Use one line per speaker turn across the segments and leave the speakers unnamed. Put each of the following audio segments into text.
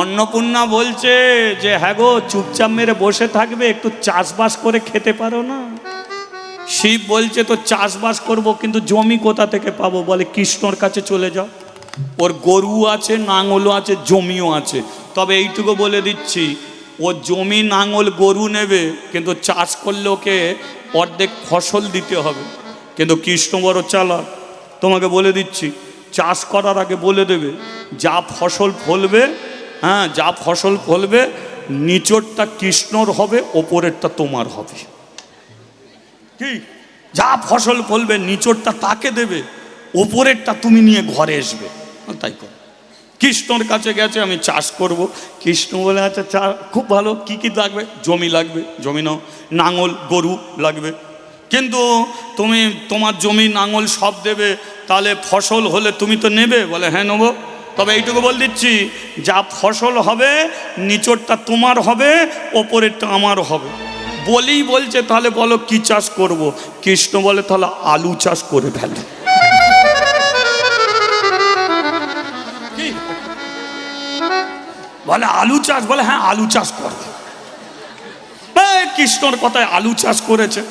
অন্নপূর্ণা বলছে যে হ্যাঁ গো, চুপচাপ মেরে বসে থাকবে, একটু চাষবাস করে খেতে পারো না? শিব বলছে তো চাষবাস করব, কিন্তু জমি কোথা থেকে পাবো? বলে কৃষ্ণর কাছে চলে যাও, ওর গরু আছে, নাঙলও আছে, জমিও আছে। তবে এইটুকু বলে দিচ্ছি, ও জমি নাঙল গরু নেবে, কিন্তু চাষ করলে ওকে অর্ধেক ফসল দিতে হবে। কিন্তু কৃষ্ণ বড় চালাক, তোমাকে বলে দিচ্ছি, চাষ করার আগে বলে দেবে যা ফসল ফলবে, হ্যাঁ যা ফসল ফলবে নিচরটা কৃষ্ণর হবে, ওপরেরটা তোমার হবে। কি যা ফসল ফলবে নিচরটা তাকে দেবে, ওপরেরটা তুমি নিয়ে ঘরে আসবে। তাই কর। কৃষ্ণর কাছে গেছে, আমি চাষ করব। কৃষ্ণ বলে আচ্ছা চা খুব ভালো, কি কি লাগবে? জমি লাগবে, জমি নাও। নাঙল গরু লাগবে, কিন্তু তুমি তোমার জমি নাঙল সব দেবে, তাহলে ফসল হলে তুমি তো নেবে। বলে হ্যাঁ নেবো। তবে এইটুকু বল দিচ্ছি, যা ফসল হবে নিচরটা তোমার হবে, ওপরেরটা আমার হবে। বলেই বলছে তাহলে বলো কি চাষ করব? কৃষ্ণ বলে তাহলে আলু চাষ করে ফেলো। বলে আলু চাষ? বলে হ্যাঁ আলু চাষ করবে। কৃষ্ণর কথায় আলু চাষ করেছে।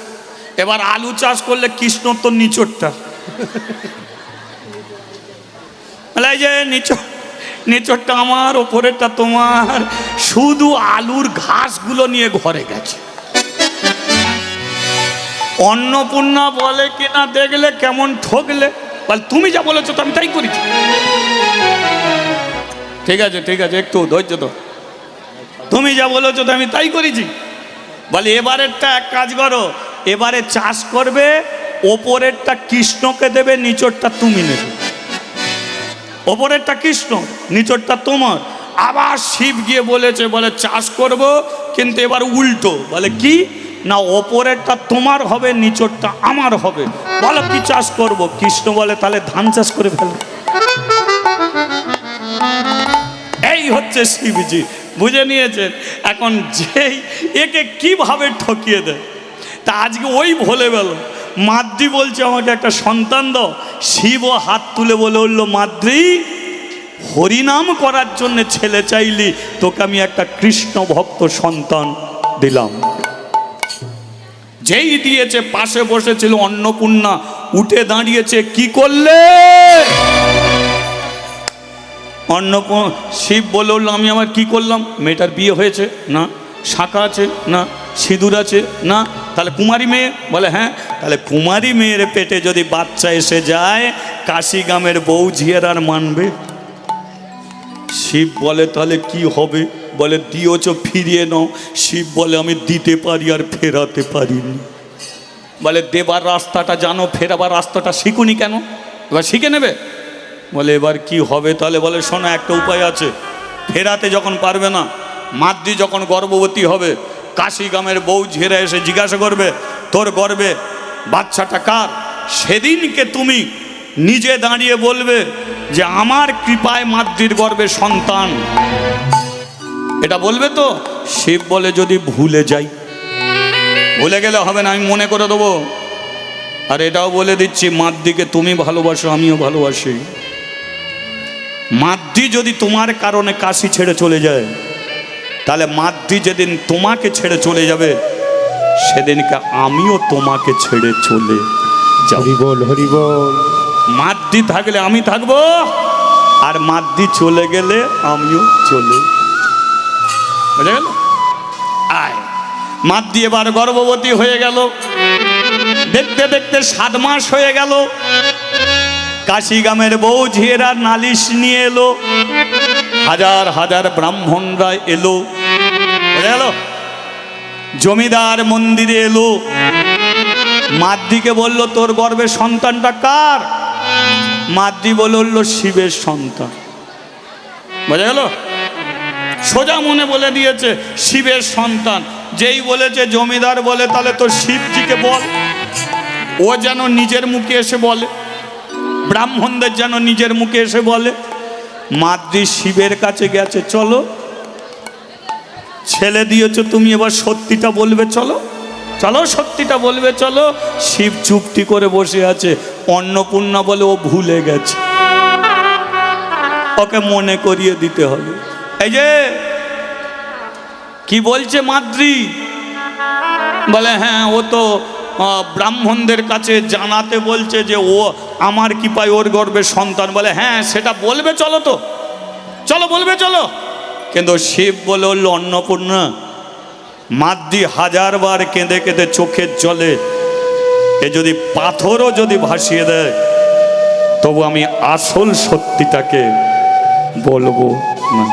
এবার আলু চাষ করলে কৃষ্ণর তো নিচরটা, এই যে নিচরটা আমার, ওপরেরটা তোমার। শুধু আলুর ঘাসগুলো নিয়ে ঘরে গেছে। অন্নপূর্ণা বলে কিনা দেখলে কেমন ঠকলে। বলে তুমি যা বলেছো তো আমি তাই করেছি। ঠিক আছে ঠিক আছে, একটু ধৈর্য তো, তুমি যা বলেছো তো আমি তাই করেছি। বলে এবারেরটা এক কাজ করো, এবারে চাষ করবে, ওপরেরটা কৃষ্ণকে দেবে, নিচরটা তুমি নেবে। ওপরেরটা কৃষ্ণ, নিচরটা তোমার। আবার শিব গিয়ে বলেছে, বলে চাষ করব, কিন্তু এবার উল্টো। বলে কি না, ওপরেরটা তোমার হবে, নিচরটা আমার হবে। বলো কি চাষ করব? কৃষ্ণ বলে তাহলে ধান চাষ করে ফেলো। এই হচ্ছে শিবজি, বুঝে নিয়েছেন? এখন যেই একে কিভাবে ঠকিয়ে দেয়, তা আজকে ওই ভোলে গেল। মাদ্রি বলছে আমাকে একটা সন্তান দাও। শিবও হাত তুলে বলে উঠলো, মাদ্রি হরিনাম করার জন্য ছেলে চাইলি, তোকে আমি একটা কৃষ্ণ ভক্ত সন্তান দিলাম। যেই দিয়েছে, পাশে বসেছিল অন্নপূর্ণা, উঠে দাঁড়িয়েছে, কি করলে? শিব বলে উঠল, আমি আমার কি করলাম? মেয়েটার বিয়ে হয়েছে না, শাঁখা আছে না, সিঁদুর আছে না, তাহলে কুমারী মেয়ে? বলে হ্যাঁ। তাহলে কুমারী মেয়ের পেটে যদি বাচ্চা এসে যায়, কাশি গ্রামের বউ ঝিয়ের আর মানবে? শিব বলে তাহলে কি হবে? বলে দিয়েছ ফিরিয়ে নাও। শিব বলে আমি দিতে পারি আর ফেরাতে পারিনি। বলে দেবার রাস্তাটা জানো, ফেরাবার রাস্তাটা শিখুনি কেন? এবার শিখে নেবে। বলে এবার কি হবে তাহলে? বলে শোনো, একটা উপায় আছে। ফেরাতে যখন পারবে না, মাদ্রি যখন গর্ভবতী হবে, কাশি গ্রামের বউ ঝেরা এসে জিজ্ঞাসা করবে, তোর গর্বে বাচ্চাটা কার? সেদিনকে তুমি নিজে দাঁড়িয়ে বলবে যে আমার কৃপায় মাদ্রির গর্বে সন্তান। এটা বলবে তো? শিব বলে যদি ভুলে যাই? ভুলে গেলে হবে না, আমি মনে করে দেবো। আর এটাও বলে দিচ্ছি, মাদ্রিকে তুমি ভালোবাসো, আমিও ভালোবাসি। মাদ্রি যদি তোমার কারণে কাশি ছেড়ে চলে যায়, তাহলে মাদ্রি যেদিন তোমাকে ছেড়ে চলে যাবে, সেদিনকে আমিও তোমাকে ছেড়ে চলে যাব।
হরি বল, হরি বল।
মাদ্রি থাকলে আমি থাকবো, আর মাদ্রি চলে গেলে আমিও চলে। বুঝে গেল? আয়, মাদ্রি এবার গর্ভবতী হয়ে গেল। দেখতে দেখতে 7 মাস হয়ে গেল। কাশি গ্রামের বউ ঝিয়েরা নালিশ নিয়ে এলো, হাজার হাজার ব্রাহ্মণরা এলো। বুঝে গেল? জমিদার মন্দিরে এলো। মাদ্রিকে বলল, তোর গর্ভের সন্তানটা কার? মাদ্রি বলল, শিবের সন্তান। বোঝা গেল? সোজা মনে বলে দিয়েছে শিবের সন্তান। যেই বলেছে জমিদার বলে, তাহলে তো শিবজিকে বল। ও যেন নিজের মুখে এসে বলে, ব্রাহ্মণদের যেন নিজের মুখে এসে বলে। মাদ্রি শিবের কাছে গেছে, চলো ছেলে দিয়েছ তুমি, এবার সত্যিটা বলবে, চলো চলো সত্যিটা বলবে, চলো। শিব চুপটি করে বসে আছে। অন্নপূর্ণা বলে ও ভুলে গেছে, ওকে মনে করিয়ে দিতে হবে। এই যে কি বলছে মাদ্রি, বলে হ্যাঁ ও তো ব্রাহ্মণদের কাছে জানাতে বলছে যে ও আমার কৃপায় ওর গর্ভে সন্তান। বলে হ্যাঁ সেটা বলবে, চলো তো, চলো বলবে চলো। কিন্তু শিব বলে উঠল, অন্নপূর্ণা, মাদ্রি হাজারবার কেঁদে কেঁদে চোখের জলে এ যদি পাথরও যদি ভাসিয়ে দেয়, তবু আমি আসল সত্যিটাকে বলবো না।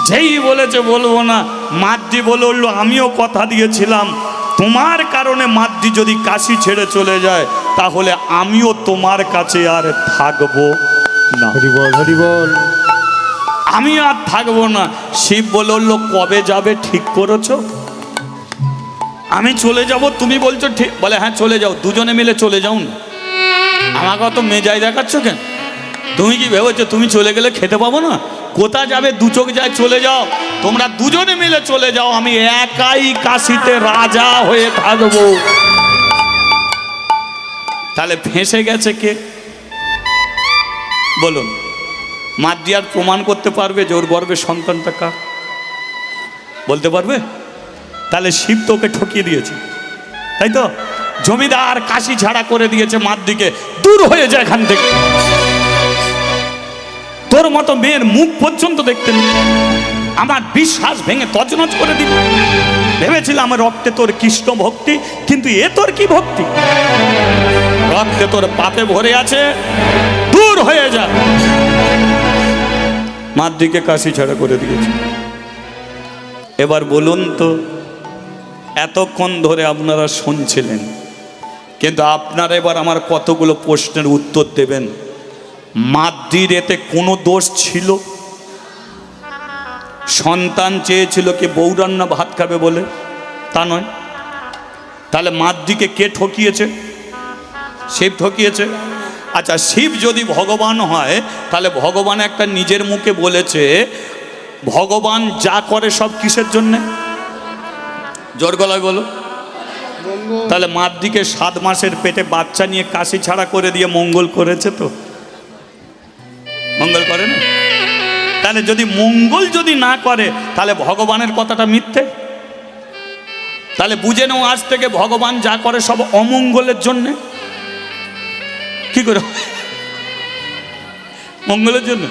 যেই বলেছে বলবো না, মাদ্রি বলে উঠল, আমিও কথা দিয়েছিলাম তোমার কারণে মাদ্রি যদি কাশি ছেড়ে চলে যায়, তাহলে আমিও তোমার কাছে আর থাকবো না।
হরি বল, হরি বল।
আমি আর থাকবো না। শিব বলে উঠল, কবে যাবে ঠিক করেছো? আমি চলে যাব, তুমি বলছো ঠিক। বলে হ্যাঁ চলে যাও, দুজনে মিলে চলে যাও না। আমাকে অত মেজাই দেখাচ্ছ কেন? তুমি কি ভেবেছো তুমি চলে গেলে খেতে পাবো না? কোথা যাবে, দু চোখ যায়, চলে যাও। তোমরা দুজনে মিলে চলে যাও, আমি একাই কাশিতে রাজা হয়ে থাকবো। তাহলে ফেঁসে গেছে কে বলুন? মাদ্রি আর প্রমাণ করতে পারবে যে ওর গর্ভে সন্তানটা কার? বলতে পারবে? তাহলে শিব তোকে ঠকিয়ে দিয়েছে, তাই তো? জমিদার কাশি ছাড়া করে দিয়েছে মাদ্রিকে, দূর হয়ে যায় এখান থেকে। তোর মতো মেয়ের মুখ পর্যন্ত দেখতে নেই। আমার বিশ্বাস ভেঙে তছনছ করে দিল। ভেবেছিলাম আমার রক্তে তোর কৃষ্ণ ভক্তি, কিন্তু এ তোর কি ভক্তি? রক্তে তোর পাপে ভরে আছে, দূর হয়ে যা। মাদ্রিকে কাশি ছাড়া করে দিয়েছে। এবার বলুন তো, এতক্ষণ ধরে আপনারা শুনছিলেন, কিন্তু আপনারা এবার আমার কতগুলো প্রশ্নের উত্তর দেবেন। মাদ্রির এতে কোনো দোষ ছিল? সন্তান চেয়েছিল কি বৌরান্না ভাত খাবে বলে? তা নয়। তাহলে মাদ্রিকে কে ঠকিয়েছে? শিব ঠকিয়েছে। আচ্ছা, শিব যদি ভগবান হয়, তাহলে ভগবান একটা নিজের মুখে বলেছে, ভগবান যা করে সব কিসের জন্যে? জোর গলায় বলো। তাহলে মাদ্রিকে 7 মাসের পেটে বাচ্চা নিয়ে কাশি ছাড়া করে দিয়ে মঙ্গল করেছে তো? মঙ্গল করে না? তাহলে যদি মঙ্গল যদি না করে, তাহলে ভগবানের কথাটা মিথ্যে। তাহলে বুঝে নাও, আজ থেকে ভগবান যা করে সব অমঙ্গলের জন্যে। কি করে? মঙ্গলের জন্য।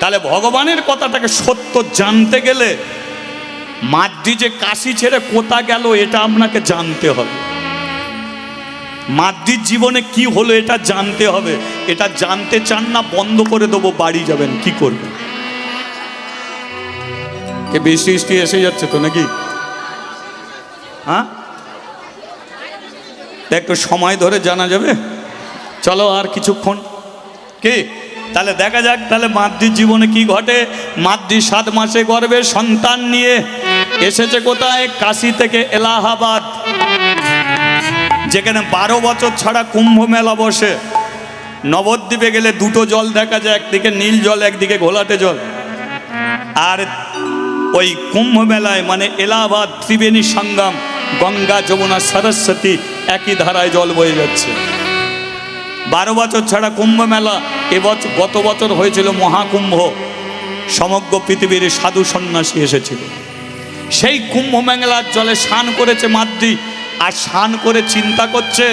তাহলে ভগবানের কথাটাকে সত্য জানতে গেলে মাদ্রি যে কাশি ছেড়ে কোথা গেল এটা আপনাকে জানতে হবে। মাদ্রির জীবনে কি হলো এটা জানতে হবে। এটা জানতে চান না, বন্ধ করে দেবো, বাড়ি যাবেন। কি করবেন? কে বৃষ্টি বৃষ্টি এসে যাচ্ছে তো নাকি? হ্যাঁ, একটু সময় ধরে জানা যাবে। চলো আর কিছুক্ষণ। কি তাহলে দেখা যাক, তাহলে মাদ্রির জীবনে কি ঘটে। মাদ্রি 7 মাসে গর্ভে সন্তান নিয়ে এসেছে কোথায়? কাশি থেকে এলাহাবাদ, যেখানে 12 বছর ছাড়া কুম্ভ মেলা বসে। নবদ্বীপে গেলে দুটো জল দেখা যায়, একদিকে নীল জল, একদিকে ঘোলাটে জল। আর ওই কুম্ভ মেলায় মানে এলাহাবাদ ত্রিবেণী সঙ্গম, গঙ্গা যমুনা সরস্বতী একই ধারায় জল বয়ে যাচ্ছে। 12 বছর ছাড়া কুম্ভ মেলা। এবছর, গত বছর হয়েছিল মহাকুম্ভ, সমগ্র পৃথিবীর সাধু সন্ন্যাসী এসেছিল। সেই কুম্ভ মেলার জলে স্নান করেছে মাদ্রি, আর স্নান করে চিন্তা করছে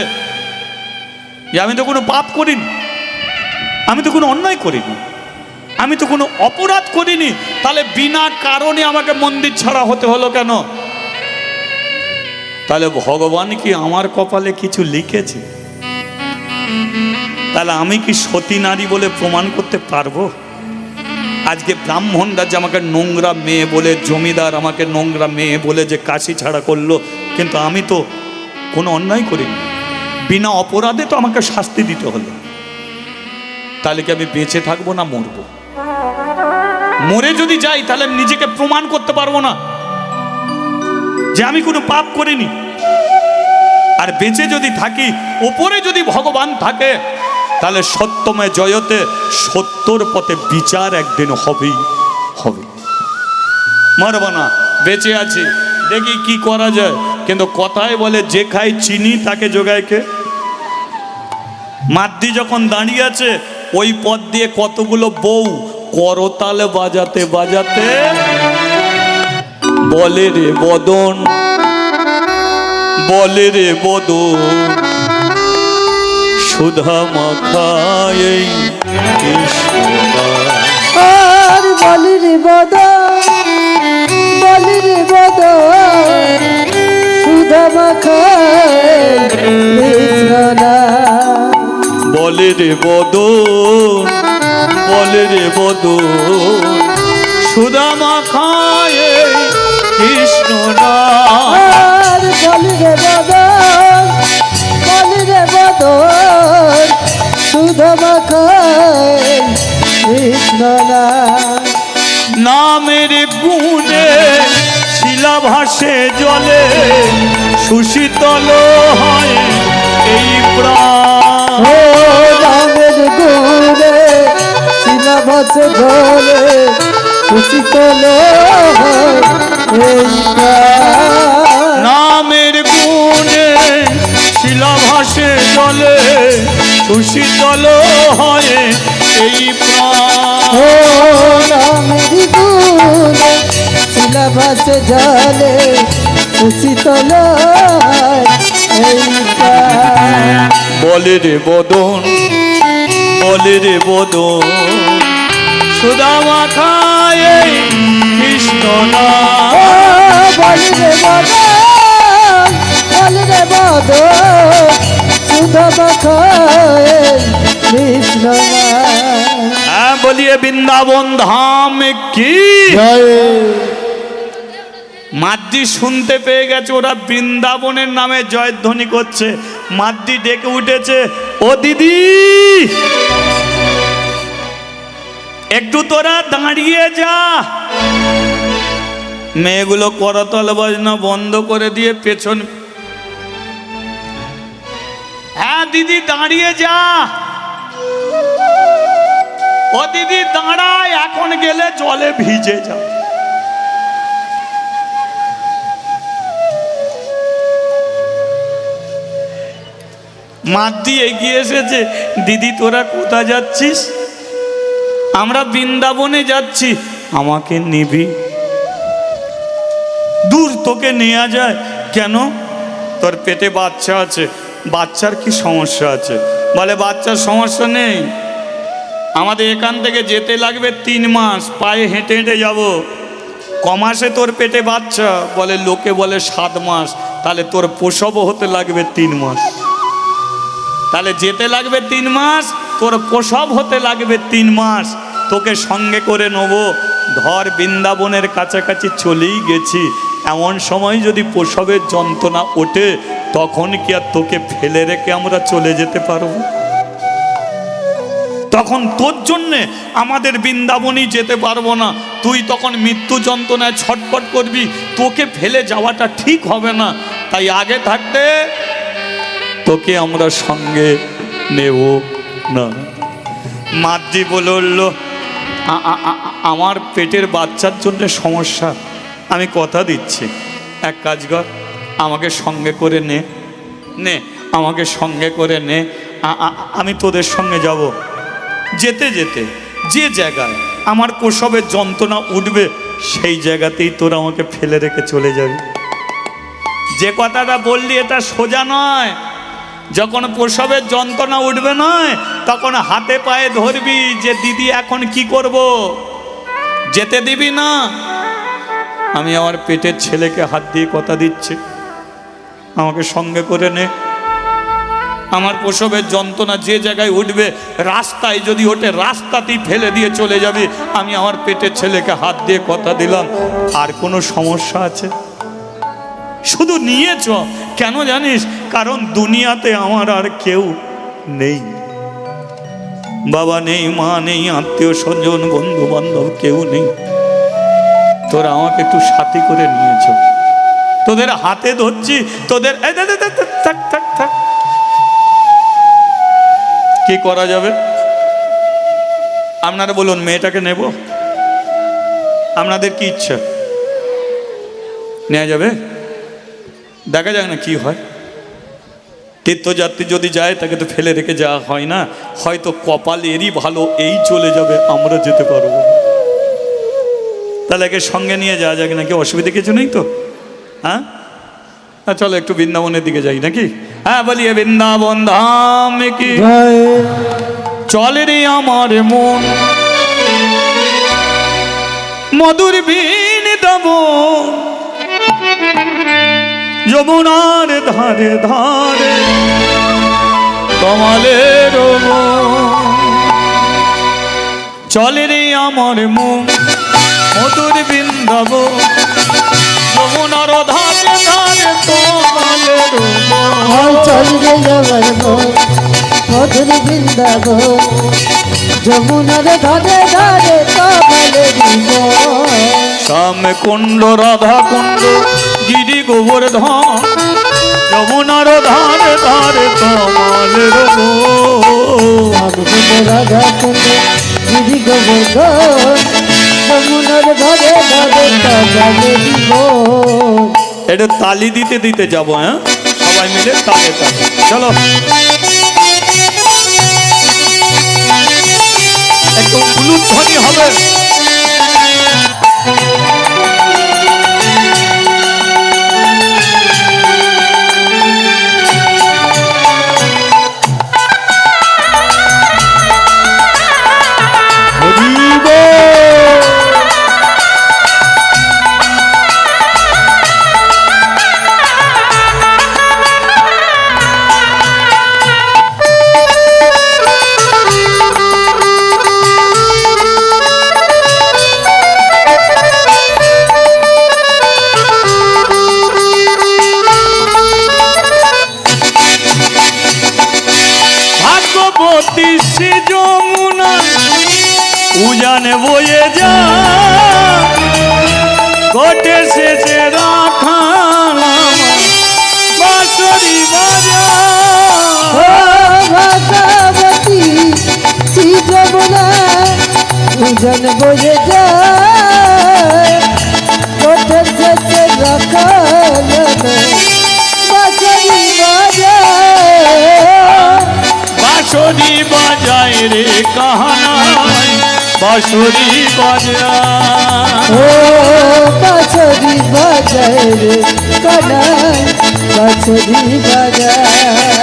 যে আমি তো কোনো পাপ করিনি, আমি তো কোনো অন্যায় করিনি, আমি তো কোনো অপরাধ করিনি, তাহলে বিনা কারণে আমাকে মন্দির ছাড়া হতে হলো কেন? তাহলে ভগবান কি আমার কপালে কিছু লিখেছে? তাহলে আমি কি সতী নারী বলে প্রমাণ করতে পারবো? আজকে ব্রাহ্মণরা যে আমাকে নোংরা মেয়ে বলে, জমিদার আমাকে নোংরা মেয়ে বলে যে কাশি ছাড়া করলো, কিন্তু আমি তো কোনো অন্যায় করিনি, বিনা অপরাধে তো আমাকে শাস্তি দিতে হলো। তাহলে কি আমি বেঁচে থাকবো না মরবো? মরে যদি যাই তাহলে নিজেকে প্রমাণ করতে পারবো না যে আমি কোনো পাপ করিনি। আর বেঁচে যদি থাকি, ওপরে যদি ভগবান থাকে, তাহলে সত্যমে জয়তে, সত্যর পথে বিচার একদিন হবেই হবে। মরব না, বেঁচে আছি, দেখি কি করা যায়। কিন্তু কথায় বলে, যে খায় চিনি তাকে যোগায় কে? মাদ্রি যখন দাঁড়িয়ে আছে, ওই পথ দিয়ে কতগুলো বউ করতাল বাজাতে বাজাতে বলে রে বদন, বলে রে বদন, সুধা মাখায়
আর বলে রে বদন, বলে রে বদন, সুধা মাখায় কৃষ্ণনা।
বলে রে বদন, বলে রে বদন, সুধা মাখায় কৃষ্ণ নাম।
আর বলে রে বদন, বলে রে বদন, সুধা মাখায় কৃষ্ণনা।
নামের গুণে শিলা ভাসে জলে, সুশীতল হয় এই প্রাণ।
ও নামের গুণে শিলা ভাসে জলে, সুশীতল হয় এই প্রাণ।
নামের গুণে শিলা ভাসে জলে, সুশীতল হয় এই প্রাণ।
ও নামের গুণে শিলা ভাসে জলে, সুশীতল হয় এই প্রাণ।
বলে রে বদন, বলে রে বদন, সুধা মাখায় কৃষ্ণ নাম।
ও বলে রে বদন, বলে রে বদন, সুধা মাখায় কৃষ্ণ নাম।
হ্যাঁ, বলিয়ে বৃন্দাবন ধাম কি। মাদ্দি শুনতে পেয়ে গেছে ওরা বৃন্দাবনের নামে জয়ধ্বনি করছে। মাদ্দি ডেকে উঠেছে, ও দিদি একটু তোরা দাঁড়িয়ে যা। মেয়েগুলো করতাল বাজনা বন্ধ করে দিয়ে পেছন, হ্যাঁ দিদি দাঁড়িয়ে যা। ও দিদি দাঁড়ায়, এখন গেলে জলে ভিজে যা। মাদ্দি এগিয়ে এসেছে, দিদি তোরা কোথা যাচ্ছিস? আমরা বৃন্দাবনে যাচ্ছি। আমাকে নিবি? দূর, তোকে নেওয়া যায় কেন? তোর পেটে বাচ্চা আছে। বাচ্চার কি সমস্যা আছে? বলে বাচ্চার সমস্যা নেই, আমাদের এখান থেকে যেতে লাগবে 3 মাস, পায়ে হেঁটে হেঁটে যাব। কমাসে তোর পেটে বাচ্চা? বলে লোকে বলে 7 মাস। তাহলে তোর প্রসবও হতে লাগবে 3 মাস। তাহলে যেতে লাগবে 3 মাস, তোর প্রসব হতে লাগবে 3 মাস। তোকে সঙ্গে করে নেব। ধর বৃন্দাবনের কাছাকাছি চলেই গেছি, এমন সময় যদি প্রসবের যন্ত্রণা ওঠে, তখন কি আর তোকে ফেলে রেখে আমরা চলে যেতে পারবো? তখন তোর জন্যে আমাদের বৃন্দাবনই যেতে পারবো না। তুই তখন মৃত্যু যন্ত্রণায় ছটফট করবি। তোকে ফেলে যাওয়াটা ঠিক হবে না। তাই আগে থাকতে তোকে আমরা সঙ্গে নেব না। মাদ্দি বলল, আমার পেটের বাচ্চার জন্য সমস্যা, আমি কথা দিচ্ছি, এক কাজ কর, আমাকে সঙ্গে করে নে, নে আমাকে সঙ্গে করে নে। আমি তোদের সঙ্গে যাব। যেতে যেতে যে জায়গায় আমার প্রসবের যন্ত্রণা উঠবে, সেই জায়গাতেই তোরা আমাকে ফেলে রেখে চলে যাবি। যে কথাটা বললি এটা সোজা নয়। যখন প্রসবের যন্ত্রণা উঠবে নয়, তখন হাতে পায়ে ধরবি যে দিদি এখন কি করব, যেতে দিবি না। আমি আমার পেটের ছেলেকে হাত দিয়ে কথা দিচ্ছি, আমাকে সঙ্গে করে নে। আমার প্রসবের যন্ত্রণা যে জায়গায় উঠবে, রাস্তায় যদি ওঠে, রাস্তাতেই ফেলে দিয়ে চলে যাবি। আমি আমার পেটের ছেলেকে হাত দিয়ে কথা দিলাম। আর কোনো সমস্যা আছে? শুধু নিয়েছ কেন জানিস? কারণ দুনিয়াতে আমার আর কেউ নেই। বাবা নেই, মা নেই, আত্মীয় স্বজন, বন্ধু বান্ধব কেউ নেই। তোরা আমাকে একটু সাথী করে নিয়েছ। তোদের হাতে ধরছি, তোদের থাক থাক থাক। কি করা যাবে আপনারা বলুন? মেয়েটাকে নেব? আপনাদের কি ইচ্ছা? নেওয়া যাবে? দেখা যাক না কি হয়। তীর্থযাত্রী যদি যায় তাকে তো ফেলে রেখে যাওয়া হয় না, হয়তো কপাল এরই ভালো, এই চলে যাবে, আমরা যেতে পারবো না। তাহলে একে সঙ্গে নিয়ে যাওয়া যাক নাকি, অসুবিধা কিছু নেই তো? হ্যাঁ, চলো একটু বৃন্দাবনের দিকে যাই নাকি? হ্যাঁ, বলিয়ে বৃন্দাবন ধাম কি
জয়।
চলে রে আমার মন মধুর বৃন্দাবন, যমুনার ধারে ধারে কমলের বন। চলে রে আমার মন মধুর বৃন্দাবন, যমুনার ধারে ধারে কমলের বন।
চল রে আমার মন মধুর বৃন্দাবন, যমুনার ধারে ধারে কমলের বন।
শ্যাম কুণ্ড রাধা কুণ্ড গিরি গোবর্ধন, যমুনার ধারে ধারে কমলের বন।
শ্যামকুণ্ড রাধা কুণ্ড গিরি গোবর্ধন, যমুনার ধারে ধারে কমলের বন।
এটা তালি দিতে দিতে যাবো, হ্যাঁ সবাই মিলে তালে তালে চলো। একটু উলুধ্বনি হবে। ভাগ্যবতী শ্রী যমুনা উজানে বয়ে যা, কোটে শেষে রাখাল বাঁশরি বাজা।
ও ভগবতী শ্রী যমুনা উজান বয়ে যায়, কোঠে শেষে রাখাল বাঁশরি বাজায়।
বাঁশরি বাজায় রে কাহানাই, বাঁশরি বাজায়।
ও বাঁশরি বাজায় রে কানাই, বাঁশরি বাজায়।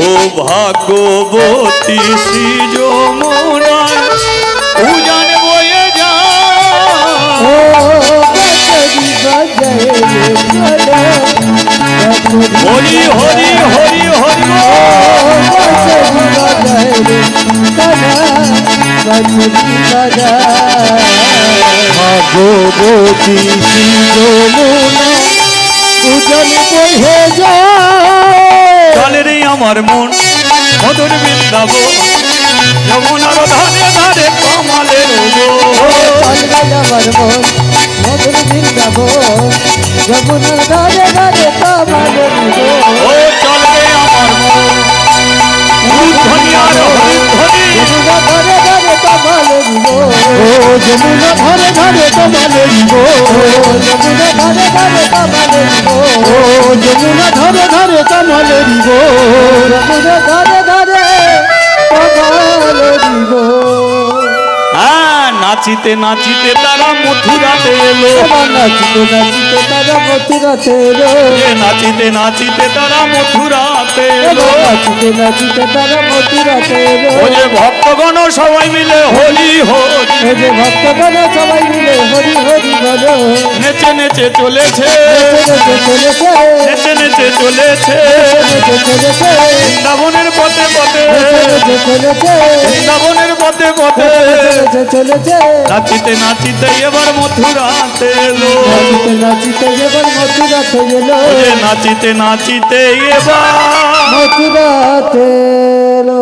ও ভাগ্যবতী শ্রী যমুনা উজান বয়ে যা,
ও বাঁশরি বাজায় রে কানাই, বাঁশরি
হরি হরি হরি হরি
ও বাঁশরি বাজায় রে কানাই, বাঁশরি বাজায়।
ভাগ্যবতী শ্রী যমুনা
উজান বয়ে যায়,
চলে রে আমার মন মধুর বৃন্দাবন, যমুনার ধারে ধারে কমলের বন।
চল আমার মন মধুর বৃন্দাবন, যমুনার ধারে ধারে কমলের বন।
ও চলে রে আমার মন উলুধ্বনি আর হরিধ্বনি।
যমুনা ধারে ধারে কমলের বন, ও যমুনা ধারে ধারে কমলের বন, ও যমুনা ধারে ধারে কমলের বন, ও যমুনা ধারে ধারে কমলের বন, যমুনা ধারে ধারে কমলের বন।
হ্যাঁ, নাচিতে নাচিতে তারা মথুরাতে এলো,
আমার নাচিতে নাচিতে তারা মথুরাতে এলো,
নাচিতে নাচিতে তারা মথুরাতে এলো।
আমার নাচিতে নাচিতে তারা মথুরাতে এলো।
ও যে ভক্তগণ সবাই মিলে হরি হরি
এই যে ভক্তগণ সবাই মিলে হরি হরি বলো,
নেচে নেচে চলেছে,
নেচে চলেছে,
নেচে নেচে চলেছে
নেচে চলেছে,
বৃন্দাবনের পথে পথে,
নেচে চলেছে,
বৃন্দাবনের পথে পথে।
নেচে চলেছে।
নাচিতে নাচিতে এবার মথুরাতে এলো,
নাচিতে নাচিতে এবার মথুরাতে এলো,
ও যে নাচিতে নাচিতে এবার,
মথুরাতে এলো।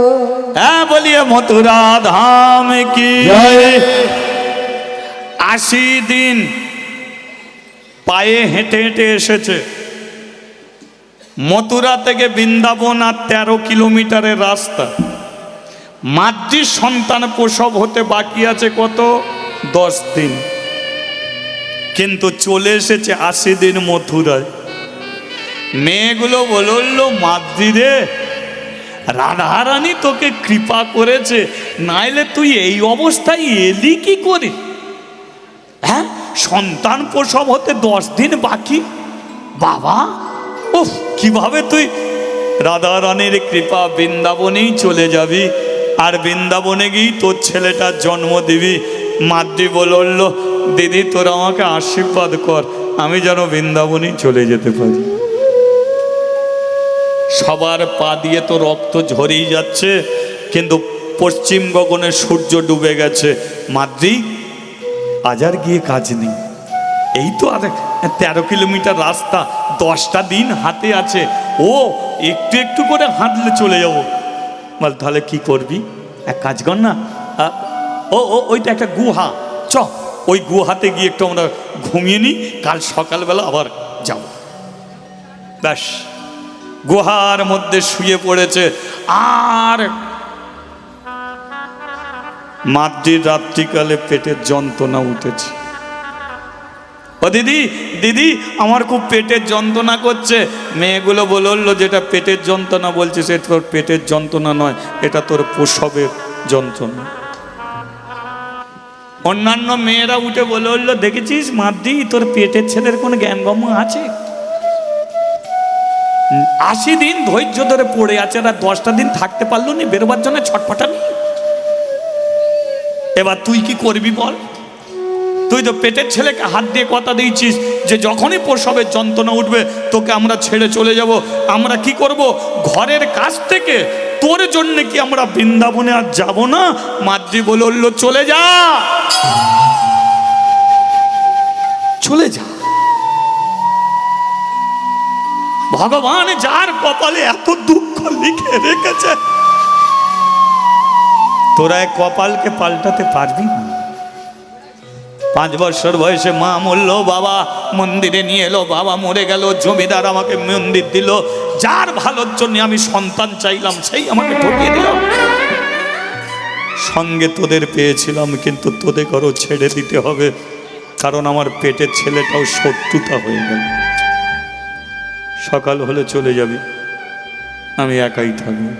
হ্যাঁ বলিয়ে মথুরা ধাম কি
জয়।
80 দিন পায়ে হেঁটে হেঁটে এসেছে। মথুরা থেকে বৃন্দাবন আর 13 কিলোমিটারের রাস্তা। মাতৃ সন্তান প্রসব হতে বাকি আছে কত? 10 দিন। কিন্তু চলে এসেছে 80 দিন মথুরায়। মেয়েগুলো বলল, মাতৃ রে রাধারানী তোকে কৃপা করেছে, নাইলে তুই এই অবস্থায় এলি কি করে? হ্যাঁ, সন্তান প্রসব হতে 10 দিন বাকি। বাবা উফ, কিভাবে তুই রাধারানীর কৃপা বৃন্দাবনেই চলে যাবি, আর বৃন্দাবনে গিয়ে তোর ছেলেটার জন্ম দিবি। মাদ্রি বলল, দিদি তোরা আমাকে আশীর্বাদ কর, আমি যেন বৃন্দাবনেই চলে যেতে পারি। সবার পা দিয়ে তো রক্ত ঝরেই যাচ্ছে, কিন্তু পশ্চিম গগনে সূর্য ডুবে গেছে। মাদ্রি, আজ আর গিয়ে কাজ নেই, এই তো আর 13 কিলোমিটার রাস্তা, 10টা দিন হাতে আছে, ও একটু একটু করে হাঁটলে চলে যাব। বল তাহলে কি করবি, এক কাজ কর না, ওইটা একটা গুহা, চ ওই গুহাতে গিয়ে একটু আমরা ঘুমিয়ে নিই, কাল সকালবেলা আবার যাব। ব্যাস, গুহার মধ্যে শুয়ে পড়েছে। আর মাদ্রির রাত্রিকালে পেটের যন্ত্রণা উঠেছে। ও দিদি, দিদি আমার খুব পেটের যন্ত্রণা করছে। মেয়েগুলো বললো, যেটা পেটের যন্ত্রণা বলছিস এটা তোর পেটের যন্ত্রণা নয়, এটা তোর প্রসবের যন্ত্রণা। অন্যান্য মেয়েরা উঠে বললো, দেখেছিস মাদ্রি, তোর পেটের ছেলের কোনো জ্ঞানগম্য আছে? 80 দিন ধৈর্য ধরে পড়ে আছে, আর 10টা দিন থাকতে পারলো না, বেরোবার জন্য ছটফটানি। এবার তুই কি করবি বল? তুই তো পেটের ছেলেকে হাত দিয়ে কথা দিয়েছিস যে যখনই প্রসবের যন্ত্রণা উঠবে তোকে আমরা ছেড়ে চলে যাব। আমরা কি করব? ঘরের কাছ থেকে তোর জন্য কি আমরা বৃন্দাবনে আর যাব না? মাদ্রি বলল, চলে যা, চলে যা। ভগবান যার কপালে এত দুঃখ লিখে রেখেছে, তোরা এক কপালকে পাল্টাতে পারবি না। 5 বছর বয়সে মা মরল, বাবা মন্দিরে নিয়ে এলো, বাবা মরে গেল, জমিদার আমাকে মন্দির দিল, যার ভালোর জন্য আমি সন্তান চাইলাম সেই আমাকে ঠকিয়ে দিল। সঙ্গে তোদের পেয়েছিলাম, কিন্তু তোদের ঘরও ছেড়ে দিতে হবে, কারণ আমার পেটের ছেলেটাও শত্রুতা হয়ে গেল। সকাল হলে চলে যাবি, আমি একাই থাকবো।